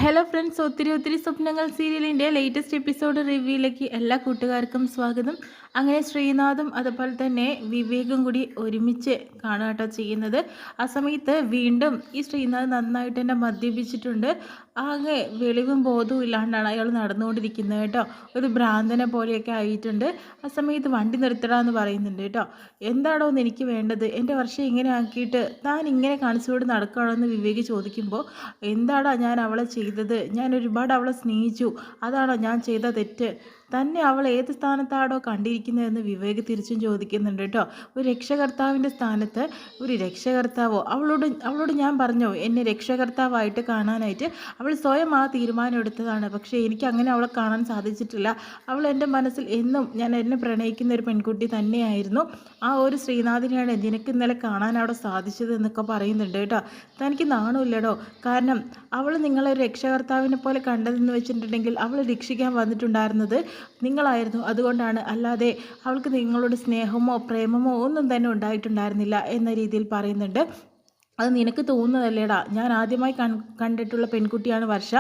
Hello friends, ഒത്തിരി ഒത്തിരി സ്വപ്നങ്ങൾ സീരിയലിൻ്റെ ലേറ്റസ്റ്റ് എപ്പിസോഡ് റിവ്യൂയിലേക്ക് എല്ലാ കൂട്ടുകാർക്കും സ്വാഗതം. അങ്ങനെ ശ്രീനാഥും അതുപോലെ തന്നെ വിവേകും കൂടി ഒരുമിച്ച് കാണുകട്ടോ ചെയ്യുന്നത്. ആ സമയത്ത് വീണ്ടും ഈ ശ്രീനാഥ് നന്നായിട്ട് തന്നെ മദ്യപിച്ചിട്ടുണ്ട്. ആകെ വെളിവും ബോധവും ഇല്ലാണ്ടാണ് അയാൾ നടന്നുകൊണ്ടിരിക്കുന്നത് കേട്ടോ. ഒരു ഭ്രാന്തനെ പോലെയൊക്കെ ആയിട്ടുണ്ട്. ആ സമയത്ത് വണ്ടി നിർത്തടാന്ന് പറയുന്നുണ്ട് കേട്ടോ. എന്താണോ എന്ന് എനിക്ക് വേണ്ടത്, എൻ്റെ വർഷം ഇങ്ങനെ ആക്കിയിട്ട് താൻ ഇങ്ങനെ കാണിച്ചുകൊണ്ട് നടക്കുകയാണോ എന്ന് വിവേക് ചോദിക്കുമ്പോൾ, എന്താടാ ഞാൻ അവളെ ചെയ്തത്? ഞാൻ ഒരുപാട് അവളെ സ്നേഹിച്ചു. അതാണോ ഞാൻ ചെയ്ത തെറ്റ്? തന്നെ അവൾ ഏത് സ്ഥാനത്താണോ കണ്ടിരിക്കുന്നതെന്ന് വിവേക് തിരിച്ചും ചോദിക്കുന്നുണ്ട് കേട്ടോ. ഒരു രക്ഷകർത്താവിൻ്റെ സ്ഥാനത്ത് ഒരു രക്ഷകർത്താവോ? അവളോട് ഞാൻ പറഞ്ഞോ എന്നെ രക്ഷകർത്താവായിട്ട് കാണാനായിട്ട്? അവൾ സ്വയം ആ തീരുമാനം എടുത്തതാണ്. പക്ഷേ എനിക്ക് അങ്ങനെ അവളെ കാണാൻ സാധിച്ചിട്ടില്ല. അവൾ എൻ്റെ മനസ്സിൽ എന്നും എന്നെ പ്രണയിക്കുന്ന ഒരു പെൺകുട്ടി തന്നെയായിരുന്നു. ആ ഒരു ശ്രീനാഥിനെയാണ് നിനക്ക് ഇന്നലെ കാണാൻ അവിടെ സാധിച്ചത് എന്നൊക്കെ പറയുന്നുണ്ട് കേട്ടോ. തനിക്ക് നാണമില്ലടോ. കാരണം അവൾ നിങ്ങളെ ഒരു രക്ഷകർത്താവിനെ പോലെ കണ്ടതെന്ന് വെച്ചിട്ടുണ്ടെങ്കിൽ അവൾ രക്ഷിക്കാൻ വന്നിട്ടുണ്ടായിരുന്നത് നിങ്ങളായിരുന്നു. അതുകൊണ്ടാണ്, അല്ലാതെ അവൾക്ക് നിങ്ങളോട് സ്നേഹമോ പ്രേമമോ ഒന്നും തന്നെ ഉണ്ടായിട്ടുണ്ടായിരുന്നില്ല എന്ന രീതിയിൽ പറയുന്നുണ്ട്. അത് നിനക്ക് തോന്നുന്നതല്ലേടാ. ഞാൻ ആദ്യമായി കണ്ടിട്ടുള്ള പെൺകുട്ടിയാണ് വർഷ.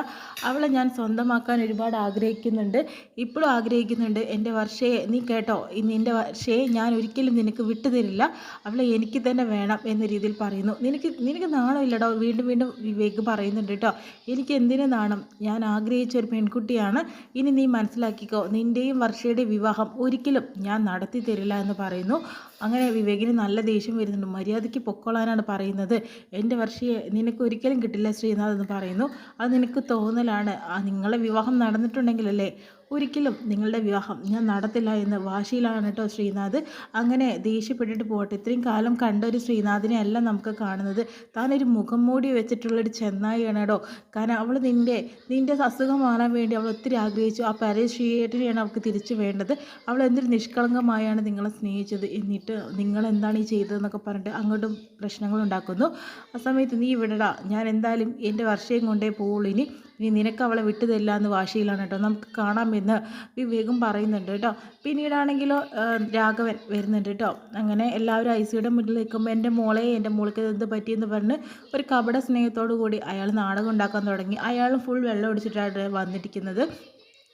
അവളെ ഞാൻ സ്വന്തമാക്കാൻ ഒരുപാട് ആഗ്രഹിക്കുന്നുണ്ട്, ഇപ്പോഴും ആഗ്രഹിക്കുന്നുണ്ട്. എൻ്റെ വർഷയെ നീ കേട്ടോ, നിൻ്റെ വർഷയെ ഞാൻ ഒരിക്കലും നിനക്ക് വിട്ടുതരില്ല. അവളെ എനിക്ക് തന്നെ വേണം എന്ന രീതിയിൽ പറയുന്നു. നിനക്ക് നാണമില്ലടോ. വീണ്ടും വീണ്ടും വിവേക് പറയുന്നുണ്ട് കേട്ടോ. എനിക്ക് എന്തിനു നാണം? ഞാൻ ആഗ്രഹിച്ച ഒരു പെൺകുട്ടിയാണ്. ഇനി നീ മനസ്സിലാക്കിക്കോ, നിൻ്റെയും വർഷയുടെയും വിവാഹം ഒരിക്കലും ഞാൻ നടത്തി തരില്ല എന്ന് പറയുന്നു. അങ്ങനെ വിവേകിന് നല്ല ദേഷ്യം വരുന്നുണ്ട്. മര്യാദയ്ക്ക് പൊക്കോളാനാണ് പറയുന്നത്. എൻ്റെ വർഷയെ നിനക്ക് ഒരിക്കലും കിട്ടില്ല ശ്രീനാഥ് എന്ന് പറയുന്നു. അത് നിനക്ക് തോന്നലാണ്. നിങ്ങളെ വിവാഹം നടന്നിട്ടുണ്ടെങ്കിലല്ലേ ഒരിക്കലും നിങ്ങളുടെ വിവാഹം ഞാൻ നടത്തില്ല എന്ന് വാശിയിലാണ് കേട്ടോ ശ്രീനാഥ്. അങ്ങനെ ദേഷ്യപ്പെട്ടിട്ട് പോകട്ടെ. ഇത്രയും കാലം കണ്ട ഒരു ശ്രീനാഥിനെ അല്ല നമുക്ക് കാണുന്നത്. താനൊരു മുഖം മൂടി വെച്ചിട്ടുള്ളൊരു ചെന്നായിയാണ് കേട്ടോ. കാരണം അവൾ നിൻ്റെ അസുഖം മാറാൻ വേണ്ടി അവൾ ഒത്തിരി ആഗ്രഹിച്ചു. ആ പരേശ്വരിയേട്ടനെയാണ് അവൾക്ക് തിരിച്ചു വേണ്ടത്. അവൾ എന്തൊരു നിഷ്കളങ്കമായാണ് നിങ്ങളെ സ്നേഹിച്ചത്. എന്നിട്ട് നിങ്ങൾ എന്താണ് ഈ ചെയ്തതെന്നൊക്കെ പറഞ്ഞിട്ട് അങ്ങോട്ടും പ്രശ്നങ്ങളുണ്ടാക്കുന്നു. ആ സമയത്ത് നീ വിടടാ, ഞാൻ എന്തായാലും എൻ്റെ വർഷയും കൊണ്ടേ പോവുള്ളൂ. ഇനി നിനക്ക് അവളെ വിട്ടുതരില്ല എന്ന് വാശിയിലാണ് കേട്ടോ. നമുക്ക് കാണാമെന്ന് വിവേകും പറയുന്നുണ്ട് കേട്ടോ. പിന്നീടാണെങ്കിലോ രാഘവൻ വരുന്നുണ്ട് കേട്ടോ. അങ്ങനെ എല്ലാവരും ഐസിയുടെ മുന്നിൽ നിൽക്കുമ്പോൾ എൻ്റെ മോൾക്ക് എന്ത് പറ്റിയെന്ന് പറഞ്ഞ് ഒരു കപട സ്നേഹത്തോടു കൂടി അയാൾ നാടകം ഉണ്ടാക്കാൻ തുടങ്ങി. അയാൾ ഫുൾ വെള്ളം ഒടിച്ചിട്ടാണ് വന്നിരിക്കുന്നത്.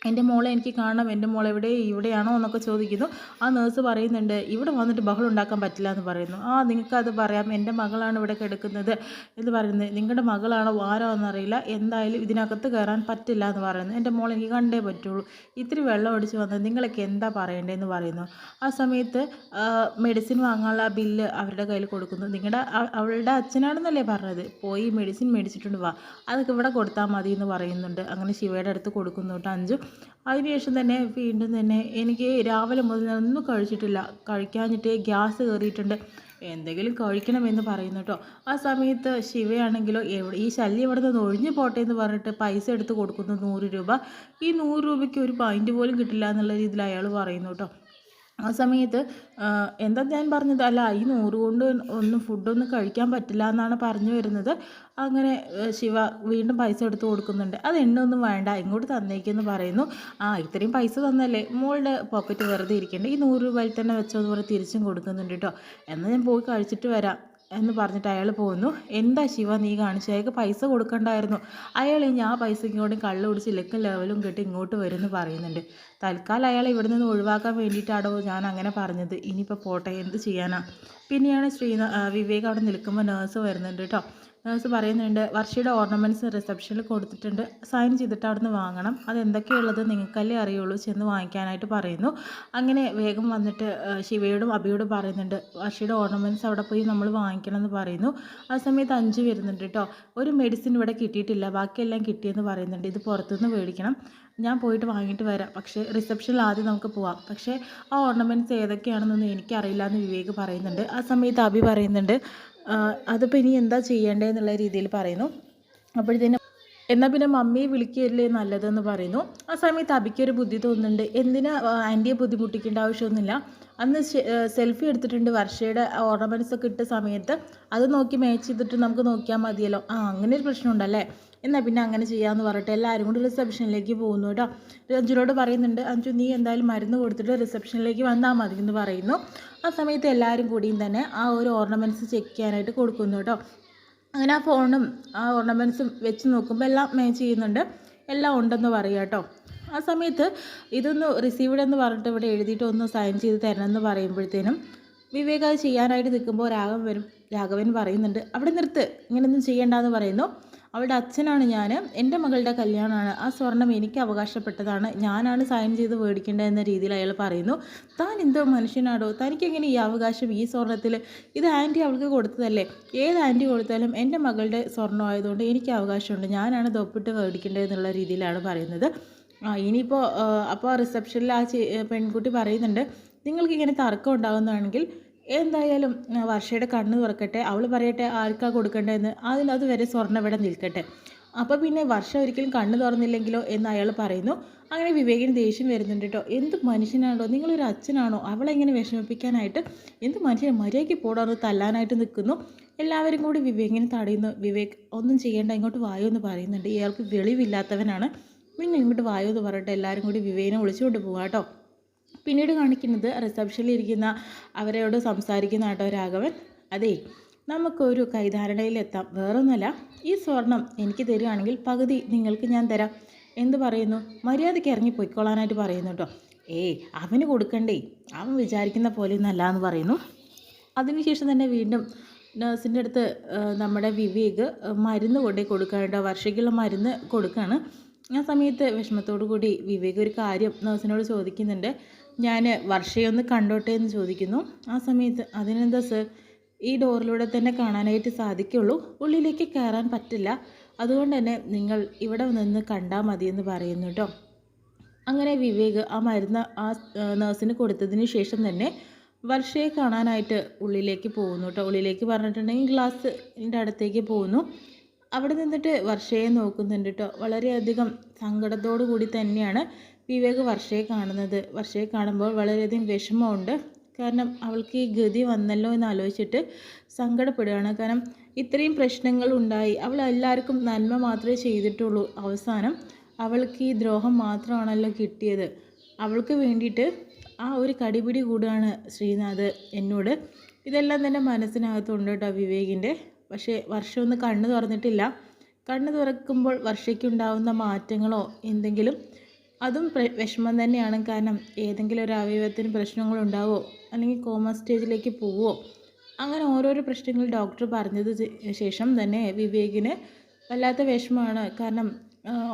എൻ്റെ മോളെ എനിക്ക് കാണണം, എൻ്റെ മോൾ ഇവിടെയാണോ എന്നൊക്കെ ചോദിക്കുന്നു. ആ നേഴ്സ് പറയുന്നുണ്ട്, ഇവിടെ വന്നിട്ട് ബഹളം ഉണ്ടാക്കാൻ പറ്റില്ല എന്ന് പറയുന്നു. നിങ്ങൾക്കത് പറയാം, എൻ്റെ മകളാണ് ഇവിടെ കിടക്കുന്നത് എന്ന് പറയുന്നത്. നിങ്ങളുടെ മകളാണോ ആരോ എന്നറിയില്ല, എന്തായാലും ഇതിനകത്ത് കയറാൻ പറ്റില്ല എന്ന് പറയുന്നു. എൻ്റെ മോൾ എനിക്ക് കണ്ടേ പറ്റുള്ളൂ. ഇത്തിരി വെള്ളം ഒടിച്ച് വന്നത് നിങ്ങളൊക്കെ എന്താ പറയേണ്ടതെന്ന് പറയുന്നു. ആ സമയത്ത് മെഡിസിൻ വാങ്ങാനുള്ള ബില്ല് അവരുടെ കയ്യിൽ കൊടുക്കുന്നു. അവളുടെ അച്ഛനാണെന്നല്ലേ പറഞ്ഞത്, പോയി മെഡിസിൻ മേടിച്ചിട്ടുണ്ട്, വാ, അതൊക്കെ ഇവിടെ കൊടുത്താൽ മതി എന്ന് പറയുന്നുണ്ട്. അങ്ങനെ ശിവയുടെ അടുത്ത് കൊടുക്കുന്നു കേട്ടോ അഞ്ചു. അതിനുശേഷം തന്നെ വീണ്ടും തന്നെ എനിക്ക് രാവിലെ മുതൽ ഒന്നും കഴിച്ചിട്ടില്ല, കഴിക്കാഞ്ഞിട്ട് ഗ്യാസ് കയറിയിട്ടുണ്ട്, എന്തെങ്കിലും കഴിക്കണമെന്ന് പറയുന്നു കേട്ടോ. ആ സമയത്ത് ശിവയാണെങ്കിലോ ഈ ശല്യം ഇവിടെ നിന്ന് ഒഴിഞ്ഞു പോട്ടെ എന്ന് പറഞ്ഞിട്ട് പൈസ എടുത്ത് കൊടുക്കുന്നു 100 രൂപ. ഈ 100 രൂപയ്ക്ക് ഒരു പൈൻറ്റ് പോലും കിട്ടില്ല എന്നുള്ള രീതിയിൽ അയാൾ പറയുന്നു കേട്ടോ. ആ സമയത്ത് എന്താ ഞാൻ പറഞ്ഞത്, അല്ല ഈ 100 കൊണ്ട് ഫുഡൊന്നും കഴിക്കാൻ പറ്റില്ല എന്നാണ് പറഞ്ഞു വരുന്നത്. അങ്ങനെ ശിവ വീണ്ടും പൈസ എടുത്ത് കൊടുക്കുന്നുണ്ട്. അത് എണ്ണൊന്നും വേണ്ട, ഇങ്ങോട്ട് തന്നേക്കെന്ന് പറയുന്നു. ഇത്രയും പൈസ തന്നല്ലേ, മോളുടെ പോക്കറ്റ് വെറുതെ ഇരിക്കേണ്ട, ഈ 100 രൂപയിൽ തന്നെ വെച്ചോന്ന് പറഞ്ഞ് തിരിച്ചും കൊടുക്കുന്നുണ്ട് കേട്ടോ. എന്നാൽ ഞാൻ പോയി കഴിച്ചിട്ട് വരാം എന്ന് പറഞ്ഞിട്ട് അയാൾ പോകുന്നു. എന്താ ശിവ നീ കാണിച്ചു? അയാൾക്ക് പൈസ കൊടുക്കണ്ടായിരുന്നു. അയാൾ ഇനി ആ പൈസ ഇങ്ങോട്ട് കള്ളു കുടിച്ച് ലെക്കും ലെവലും കെട്ടി ഇങ്ങോട്ട് വരുമെന്ന് പറയുന്നുണ്ട്. തൽക്കാലം അയാൾ ഇവിടെ നിന്ന് ഒഴിവാക്കാൻ വേണ്ടിയിട്ടാണോ ഞാൻ അങ്ങനെ പറഞ്ഞത്. ഇനിയിപ്പോൾ പോട്ടെ, എന്ത് ചെയ്യാനാ. പിന്നെയാണ് വിവേക് അവിടെ നിൽക്കുമ്പോൾ നേഴ്സ് വരുന്നുണ്ട് കേട്ടോ. നേഴ്സ് പറയുന്നുണ്ട്, വർഷയുടെ ഓർണമെൻറ്റ്സ് റിസപ്ഷനിൽ കൊടുത്തിട്ടുണ്ട്, സൈൻ ചെയ്തിട്ട് അവിടെ നിന്ന് വാങ്ങണം, അതെന്തൊക്കെയുള്ളത് നിങ്ങൾക്കല്ലേ അറിയുള്ളൂ, ചെന്ന് വാങ്ങിക്കാനായിട്ട് പറയുന്നു. അങ്ങനെ വേഗം വന്നിട്ട് ശിവയോടും അഭിയോടും പറയുന്നുണ്ട്, വർഷയുടെ ഓർണമെൻറ്റ്സ് അവിടെ പോയി നമ്മൾ വാങ്ങിക്കണം എന്ന് പറയുന്നു. ആ സമയത്ത് അഞ്ചു വരുന്നുണ്ട് കേട്ടോ. ഒരു മെഡിസിൻ ഇവിടെ കിട്ടിയിട്ടില്ല, ബാക്കിയെല്ലാം കിട്ടിയെന്ന് പറയുന്നുണ്ട്, ഇത് പുറത്തുനിന്ന് മേടിക്കണം, ഞാൻ പോയിട്ട് വാങ്ങിയിട്ട് വരാം, പക്ഷേ റിസപ്ഷനിൽ ആദ്യം നമുക്ക് പോവാം, പക്ഷേ ആ ഓർണമെൻറ്റ്സ് ഏതൊക്കെയാണെന്നൊന്നും എനിക്കറിയില്ല എന്ന് വിവേക് പറയുന്നുണ്ട്. ആ സമയത്ത് അഭി പറയുന്നുണ്ട്, അതിപ്പോൾ ഇനി എന്താ ചെയ്യേണ്ടതെന്നുള്ള രീതിയിൽ പറയുന്നു. അപ്പോഴത്തേനും എന്നാൽ പിന്നെ മമ്മിയെ വിളിക്കുകയല്ലേ നല്ലതെന്ന് പറയുന്നു. ആ സമയത്ത് അബിക്കൊരു ബുദ്ധി തോന്നുന്നുണ്ട്, എന്തിനാ ആൻറ്റിയെ ബുദ്ധിമുട്ടിക്കേണ്ട ആവശ്യമൊന്നുമില്ല, അന്ന് സെൽഫി എടുത്തിട്ടുണ്ട് വർഷയുടെ ഓർണമെൻറ്റ്സ് ഒക്കെ ഇട്ട സമയത്ത്, അത് നോക്കി മാച്ച് ചെയ്തിട്ട് നമുക്ക് നോക്കിയാൽ മതിയല്ലോ. അങ്ങനെ ഒരു പ്രശ്നമുണ്ടല്ലേ, എന്നാൽ പിന്നെ അങ്ങനെ ചെയ്യാമെന്ന് പറഞ്ഞിട്ട് എല്ലാവരും കൂടി റിസപ്ഷനിലേക്ക് പോകുന്നു കേട്ടോ. അഞ്ജുനോട് പറയുന്നുണ്ട്, അഞ്ജു നീ എന്തായാലും മരുന്ന് കൊടുത്തിട്ട് റിസപ്ഷനിലേക്ക് വന്നാൽ മതി എന്ന് പറയുന്നു. ആ സമയത്ത് എല്ലാവരും കൂടിയും തന്നെ ആ ഒരു ഓർണമെൻറ്റ്സ് ചെക്ക് ചെയ്യാനായിട്ട് കൊടുക്കുന്നു കേട്ടോ. അങ്ങനെ ആ ഫോണും ആ ഓർണമെൻറ്റ്സും വെച്ച് നോക്കുമ്പോൾ എല്ലാം മാച്ച് ചെയ്യുന്നുണ്ട്, എല്ലാം ഉണ്ടെന്ന് പറയുക കേട്ടോ. ആ സമയത്ത് ഇതൊന്ന് റിസീവ്ഡ് എന്ന് പറഞ്ഞിട്ട് ഇവിടെ എഴുതിയിട്ട് ഒന്ന് സൈൻ ചെയ്ത് തരണമെന്ന് പറയുമ്പോഴത്തേനും വിവേക് അത് ചെയ്യാനായിട്ട് നിൽക്കുമ്പോൾ രാഘവൻ പറയുന്നുണ്ട്, അവിടെ നിർത്ത്, ഇങ്ങനെയൊന്നും ചെയ്യേണ്ടെന്ന് പറയുന്നു. അവളുടെ അച്ഛനാണ് ഞാൻ, എൻ്റെ മകളുടെ കല്യാണമാണ്, ആ സ്വർണം എനിക്ക് അവകാശപ്പെട്ടതാണ്, ഞാനാണ് സൈൻ ചെയ്ത് മേടിക്കേണ്ടത് എന്ന രീതിയിൽ അയാൾ പറയുന്നു. താൻ എന്തോ മനുഷ്യനാടോ, തനിക്കെങ്ങനെ ഈ അവകാശം ഈ സ്വർണത്തിൽ? ഇത് ആൻറ്റി അവൾക്ക് കൊടുത്തതല്ലേ, ഏത് ആൻറ്റി കൊടുത്താലും എൻ്റെ മകളുടെ സ്വർണ്ണം ആയതുകൊണ്ട് എനിക്ക് അവകാശമുണ്ട്, ഞാനാണ് ഇത് ഒപ്പിട്ട് മേടിക്കേണ്ടത് എന്നുള്ള രീതിയിലാണ് പറയുന്നത്. ഇനിയിപ്പോൾ അപ്പോൾ റിസപ്ഷനിൽ ആ പെൺകുട്ടി പറയുന്നുണ്ട്, നിങ്ങൾക്കിങ്ങനെ തർക്കം ഉണ്ടാകുന്നതാണെങ്കിൽ എന്തായാലും വർഷയുടെ കണ്ണ് തുറക്കട്ടെ, അവൾ പറയട്ടെ ആർക്കാ കൊടുക്കേണ്ടതെന്ന്, അതുവരെ സ്വർണ്ണം ഇവിടെ നിൽക്കട്ടെ, അപ്പോൾ പിന്നെ വർഷ ഒരിക്കലും കണ്ണ് തുറന്നില്ലെങ്കിലോ എന്ന് അയാൾ പറയുന്നു. അങ്ങനെ വിവേകിന് ദേഷ്യം വരുന്നുണ്ട് കേട്ടോ. എന്ത് മനുഷ്യനാണോ നിങ്ങളൊരു അച്ഛനാണോ അവളെങ്ങനെ വിഷമിപ്പിക്കാനായിട്ട്, എന്ത് മനുഷ്യനെ മര്യാദയ്ക്ക് പോടാന്ന് തല്ലാനായിട്ട് നിൽക്കുന്നു. എല്ലാവരും കൂടി വിവേകിനെ തടയുന്നു. വിവേക് ഒന്നും ചെയ്യേണ്ട, ഇങ്ങോട്ട് വായോ എന്ന് പറയുന്നുണ്ട്. ഇയാൾക്ക് വെളിവില്ലാത്തവനാണ്, പിന്നെ ഇങ്ങോട്ട് വായോ എന്ന് പറഞ്ഞിട്ട് എല്ലാവരും കൂടി വിവേകിനെ വിളിച്ചുകൊണ്ട് പോകാം കേട്ടോ. പിന്നീട് കാണിക്കുന്നത് റിസപ്ഷനിൽ ഇരിക്കുന്ന അവരോട് സംസാരിക്കുന്ന കേട്ടോ രാഘവൻ. അതേ, നമുക്കൊരു കൈധാരണയിലെത്താം, വേറൊന്നുമല്ല, ഈ സ്വർണം എനിക്ക് തരികയാണെങ്കിൽ പകുതി നിങ്ങൾക്ക് ഞാൻ തരാം. എന്ത് പറയുന്നു? മര്യാദയ്ക്ക് ഇറങ്ങി പൊയ്ക്കോളാനായിട്ട് പറയുന്നു കേട്ടോ. അവന് കൊടുക്കണ്ടേ, അവൻ വിചാരിക്കുന്ന പോലെ ഒന്നല്ല എന്ന് പറയുന്നു. അതിനുശേഷം തന്നെ വീണ്ടും നഴ്സിൻ്റെ അടുത്ത് നമ്മുടെ വിവേക് മരുന്ന് കൊണ്ടേ കൊടുക്കാനുണ്ടോ, വർഷയ്ക്കുള്ള മരുന്ന് കൊടുക്കുകയാണ്. ആ സമയത്ത് വിഷമത്തോടു കൂടി വിവേക് ഒരു കാര്യം നഴ്സിനോട് ചോദിക്കുന്നുണ്ട്, ഞാൻ വർഷയൊന്ന് കണ്ടോട്ടെ എന്ന് ചോദിക്കുന്നു. ആ സമയത്ത് അതിനെന്താ സർ, ഈ ഡോറിലൂടെ തന്നെ കാണാനായിട്ട് സാധിക്കുള്ളൂ, ഉള്ളിലേക്ക് കയറാൻ പറ്റില്ല, അതുകൊണ്ട് തന്നെ നിങ്ങൾ ഇവിടെ നിന്ന് കണ്ടാൽ മതിയെന്ന് പറയുന്നു കേട്ടോ. അങ്ങനെ വിവേക് ആ മരുന്ന് ആ നഴ്സിന് കൊടുത്തതിന് ശേഷം തന്നെ വർഷയെ കാണാനായിട്ട് ഉള്ളിലേക്ക് പോകുന്നു കേട്ടോ. ഉള്ളിലേക്ക് പറഞ്ഞിട്ടുണ്ടെങ്കിൽ ഗ്ലാസിൻ്റെ അടുത്തേക്ക് പോകുന്നു. അവിടെ നിന്നിട്ട് വർഷയെ നോക്കുന്നുണ്ട് കേട്ടോ. വളരെയധികം സങ്കടത്തോടു കൂടി തന്നെയാണ് വിവേക് വർഷയെ കാണുന്നത്. വർഷയെ കാണുമ്പോൾ വളരെയധികം വിഷമമുണ്ട്. കാരണം അവൾക്ക് ഈ ഗതി വന്നല്ലോ എന്ന് ആലോചിച്ചിട്ട് സങ്കടപ്പെടുകയാണ്. കാരണം ഇത്രയും പ്രശ്നങ്ങൾ ഉണ്ടായി, അവൾ എല്ലാവർക്കും നന്മ മാത്രമേ ചെയ്തിട്ടുള്ളൂ, അവസാനം അവൾക്ക് ഈ ദ്രോഹം മാത്രമാണല്ലോ കിട്ടിയത്. അവൾക്ക് വേണ്ടിയിട്ട് ആ ഒരു കടിപിടി കൂടുകയാണ് ശ്രീനാഥ് എന്നോട്. ഇതെല്ലാം തന്നെ മനസ്സിനകത്തുണ്ട് കേട്ടോ വിവേകിൻ്റെ. പക്ഷേ വർഷമൊന്ന് കണ്ണ് തുറന്നിട്ടില്ല. കണ്ണ് തുറക്കുമ്പോൾ വർഷയ്ക്കുണ്ടാവുന്ന മാറ്റങ്ങളോ എന്തെങ്കിലും, അതും വിഷമം തന്നെയാണ്. കാരണം ഏതെങ്കിലും ഒരു അവയവത്തിന് പ്രശ്നങ്ങളുണ്ടാവോ, അല്ലെങ്കിൽ കോമ സ്റ്റേജിലേക്ക് പോവുമോ, അങ്ങനെ ഓരോരോ പ്രശ്നങ്ങൾ ഡോക്ടർ പറഞ്ഞത് ശേഷം തന്നെ വിവേകിന് വല്ലാത്ത വിഷമമാണ്. കാരണം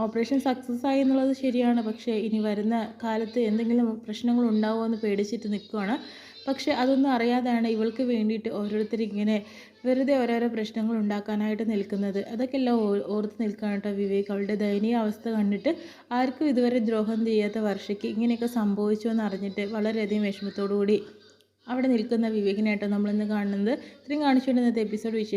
ഓപ്പറേഷൻ സക്സസ് ആയി എന്നുള്ളത് ശരിയാണ്, പക്ഷേ ഇനി വരുന്ന കാലത്ത് എന്തെങ്കിലും പ്രശ്നങ്ങൾ ഉണ്ടാവുമോ എന്ന് പേടിച്ചിട്ട് നിൽക്കുകയാണ്. പക്ഷേ അതൊന്നും അറിയാതെയാണ് ഇവൾക്ക് വേണ്ടിയിട്ട് ഓരോരുത്തരിങ്ങനെ വെറുതെ ഓരോരോ പ്രശ്നങ്ങൾ ഉണ്ടാക്കാനായിട്ട് നിൽക്കുന്നത്. അതൊക്കെ എല്ലാം ഓർത്ത് നിൽക്കാനായിട്ട് വിവേക്. അവളുടെ ദയനീയ അവസ്ഥ കണ്ടിട്ട് ആർക്കും ഇതുവരെ ദ്രോഹം ചെയ്യാത്ത വർഷയ്ക്ക് ഇങ്ങനെയൊക്കെ സംഭവിച്ചു എന്ന് അറിഞ്ഞിട്ട് വളരെയധികം വിഷമത്തോടു കൂടി അവിടെ നിൽക്കുന്ന വിവേകിനായിട്ടോ നമ്മളിന്ന് കാണുന്നത്. ഇത്രയും കാണിച്ചുകൊണ്ട് ഇന്നത്തെ എപ്പിസോഡ്